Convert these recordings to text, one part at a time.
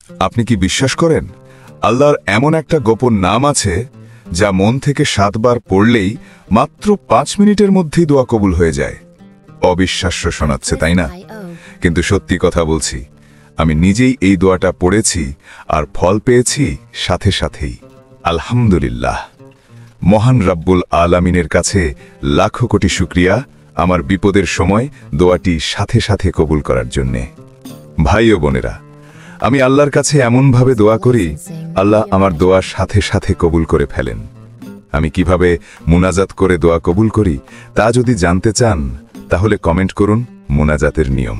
আপনি কি বিশ্বাস করেন আল্লাহর এমন একটা গোপন নাম আছে যা মন থেকে 7 বার পড়লেই মাত্র 5 মিনিটের মধ্যেই দোয়া কবুল হয়ে যায়? অবিশ্বাস্য শোনাচ্ছে, তাই না? কিন্তু সত্যি কথা বলছি, আমি নিজেই এই দোয়াটা পড়েছি আর ফল পেয়েছি সাথে সাথেই। আলহামদুলিল্লাহ। মহান রাব্বুল আলামিনের কাছে লাখো কোটি শুকরিয়া আমার বিপদের সময় দোয়াটি সাথে সাথে কবুল করার জন্যে। ভাই ও বোনেরা, আমি আল্লাহর কাছে এমনভাবে দোয়া করি, আল্লাহ আমার দোয়া সাথে সাথে কবুল করে ফেলেন। আমি কিভাবে মুনাজাত করে দোয়া কবুল করি তা যদি জানতে চান তাহলে কমেন্ট করুন মুনাজাতের নিয়ম।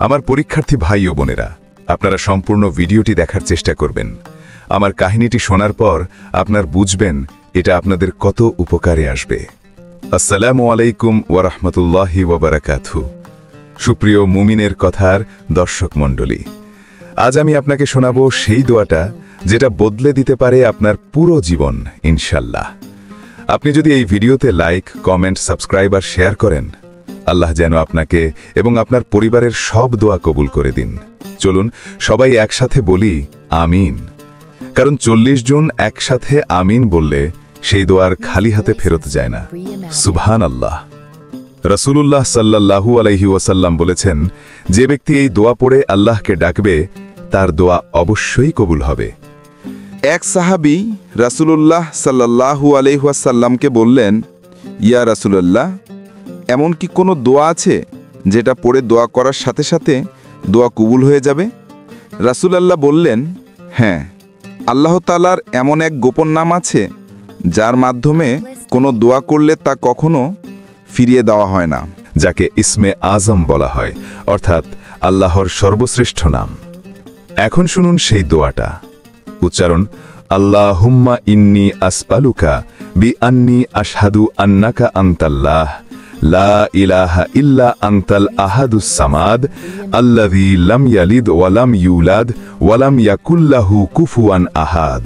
আমার পরীক্ষার্থী ভাই ও বোনেরা, আপনারা সম্পূর্ণ ভিডিওটি দেখার চেষ্টা করবেন। আমার কাহিনীটি শোনার পর আপনার বুঝবেন এটা আপনাদের কত উপকারে আসবে। আসসালামু আলাইকুম ওয়া রাহমাতুল্লাহি ওয়া বারাকাতুহু। সুপ্রিয় মুমিনের কথার দর্শক মণ্ডলী, আজ আমি আপনাকে শোনাবো সেই দোয়াটা যেটা বদলে দিতে পারে আপনার পুরো জীবন ইনশাল্লাহ। আপনি যদি এই ভিডিওতে লাইক, কমেন্ট, সাবস্ক্রাইব আর শেয়ার করেন, আল্লাহ যেন আপনাকে এবং আপনার পরিবারের সব দোয়া কবুল করে দিন। চলুন সবাই একসাথে বলি আমিন। কারণ 40 জন একসাথে আমিন বললে সেই দোয়ার খালি হাতে ফেরত যায় না। সুবহানাল্লাহ। রাসূলুল্লাহ সাল্লাল্লাহু আলাইহি ওয়াসাল্লাম বলেছেন, যে ব্যক্তি এই দোয়া পড়ে আল্লাহকে ডাকবে তার দোয়া অবশ্যই কবুল হবে। এক সাহাবী রাসূলুল্লাহ সাল্লাল্লাহু আলাইহি ওয়াসাল্লামকে বললেন, ইয়া রাসূলুল্লাহ, এমন কি কোনো দোয়া আছে যেটা পড়ে দোয়া করার সাথে সাথে দোয়া কবুল হয়ে যাবে? রাসূলুল্লাহ বললেন, হ্যাঁ, আল্লাহ তাআলার এমন এক গোপন নাম আছে যার মাধ্যমে কোনো দোয়া করলে তা কখনো ফিরিয়ে দেওয়া হয় না, যাকে ইসমে আজম বলা হয়, অর্থাৎ আল্লাহর সর্বশ্রেষ্ঠ নাম। এখন শুনুন সেই দোয়াটা। উচ্চারণ: আল্লাহুম্মা ইন্নী আসআলুকা বিআন্নী আশহাদু আন্নাকা আনতাল্লাহ লা ইলাহা ইল্লা আনতাল আহাদুস সামাদ আল্লাযী লাম ইয়ালিদ ওয়া লাম ইউলাদ ওয়া লাম ইয়াকুল লাহু কুফুয়ান আহাদ।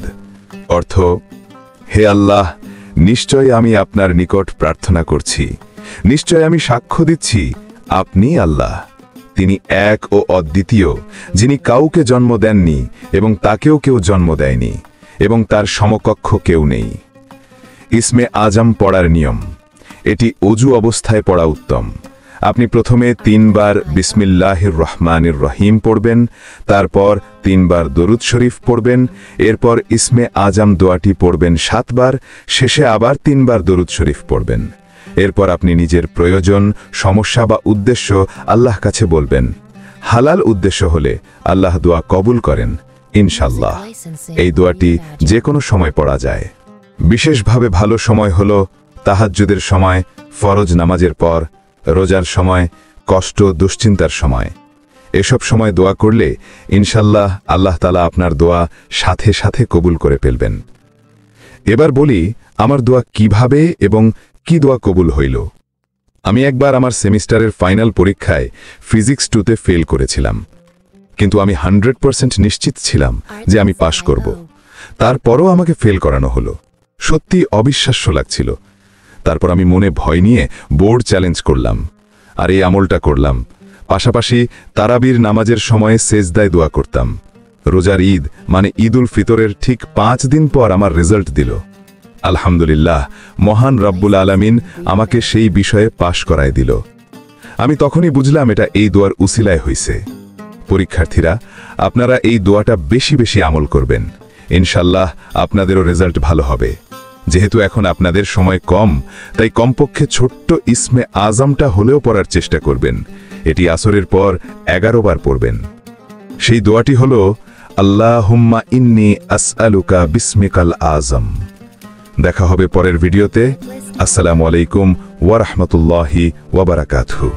অর্থ: হে আল্লাহ, নিশ্চয় আমি আপনার নিকট প্রার্থনা করছি, নিশ্চয় আমি সাক্ষ্য দিচ্ছি আপনি আল্লাহ, তিনি এক ও অদ্বিতীয়, যিনি কাউকে জন্ম দেননি এবং তাকেও কেউ জন্ম দেয়নি এবং তার সমকক্ষ কেউ নেই। ইসমে আজম পড়ার নিয়ম: এটি অজু অবস্থায় পড়া উত্তম। আপনি প্রথমে 3 বার বিসমিল্লাহির রহমানির রহিম পড়বেন, তারপর 3 বার দরুদ শরীফ পড়বেন, এরপর ইসমে আজম দোয়াটি পড়বেন 7 বার, শেষে আবার 3 বার দরুদ শরীফ পড়বেন। এরপর আপনি নিজের প্রয়োজন, সমস্যা বা উদ্দেশ্য আল্লাহ কাছে বলবেন। হালাল উদ্দেশ্য হলে আল্লাহ দোয়া কবুল করেন ইনশাল্লাহ। এই দোয়াটি যে কোনো সময় পড়া যায়। বিশেষভাবে ভালো সময় হলো তাহাজ্জুদের সময়, ফরজ নামাজের পর, রোজার সময়, কষ্ট দুশ্চিন্তার সময়। এসব সময় দোয়া করলে ইনশাল্লাহ আল্লাহ তাআলা আপনার দোয়া সাথে সাথে কবুল করে ফেলবেন। এবার বলি আমার দোয়া কিভাবে এবং কি দোয়া কবুল হইল। আমি একবার আমার সেমিস্টারের ফাইনাল পরীক্ষায় ফিজিক্স 2তে ফেল করেছিলাম, কিন্তু আমি 100% নিশ্চিত ছিলাম যে আমি পাশ করব। তারপরও আমাকে ফেল করানো হলো। সত্যি অবিশ্বাস্য লাগছিল। তারপর আমি মনে ভয় নিয়ে বোর্ড চ্যালেঞ্জ করলাম আর এই আমলটা করলাম। পাশাপাশি তারাবির নামাজের সময়ে সেজদায় দোয়া করতাম। রোজার ঈদ মানে ঈদ উল ফিতরের ঠিক 5 দিন পর আমার রেজাল্ট দিল। আলহামদুলিল্লাহ, মহান রাব্বুল আলামিন আমাকে সেই বিষয়ে পাশ করায় দিল। আমি তখনই বুঝলাম এটা এই দোয়ার উসিলায় হইছে। পরীক্ষার্থীরা, আপনারা এই দোয়াটা বেশি বেশি আমল করবেন, ইনশাল্লাহ আপনাদেরও রেজাল্ট ভালো হবে। যেহেতু এখন আপনাদের সময় কম, তাই কমপক্ষে ছোট্ট ইসমে আজমটা হলেও পড়ার চেষ্টা করবেন। এটি আসরের পর 11 বার পড়বেন। সেই দোয়াটি হল আল্লাহুম্মা ইন্নী আসআলুকা বিসমিকাল আজম। দেখা হবে পরের ভিডিওতে। আসসালামু আলাইকুম ওয়া রাহমাতুল্লাহি ওয়া বারাকাতুহু।